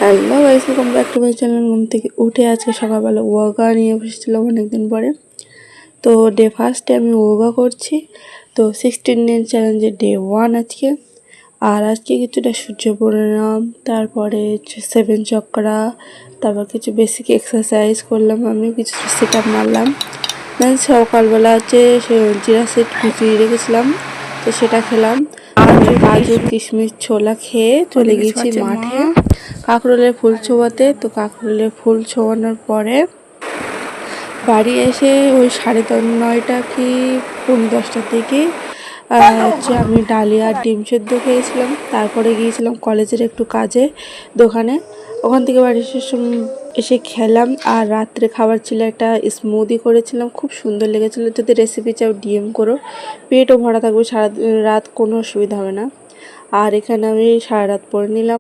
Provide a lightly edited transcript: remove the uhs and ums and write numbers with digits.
Hello guys, welcome back to my channel. ঘুম থেকে উঠে আজকে সকালবেলা ওয়াগা নিয়ে বসেছিলাম অনেকদিন পরে। তো ডে ফার্স্টে আমি ওয়াগা করছি। তো 16 দিন চ্যালেঞ্জের ডে 1 আজকে। আর আজকে কিছুটা সূর্য প্রণাম, তারপরে 7 চক্রা, তারপর কিছু বেসিক এক্সারসাইজ করলাম, আমি কিছু সিট আপ মারলাম। দেন সকালবেলা হচ্ছে জিরা সেট ভিজিয়ে রেখেছিলাম, তো সেটা খেলাম। কাজু কিশমিশ ছোলা খেয়ে চলে গেছি মাঠে কাঁকরোলের ফুল ছোঁয়াতে। তো কাঁকরোলের ফুল ছোঁয়ানোর পরে বাড়ি এসে ওই 9:30 কি 10:45 দিকে হচ্ছে আমি ডালিয়া আর ডিম সেদ্ধ খেয়েছিলাম। তারপরে গিয়েছিলাম কলেজের একটু কাজে দোকানে, ওখান থেকে বাড়ি এসে খেলাম। আর রাত্রে খাবার ছিল একটা স্মুদি করেছিলাম, খুব সুন্দর লেগেছিলো। যদি রেসিপি চাও ডিএম করো, পেটও ভরা থাকবে সারা রাত, কোনো অসুবিধা হবে না। আর এখানে আমি সারা রাত পরে নিলাম।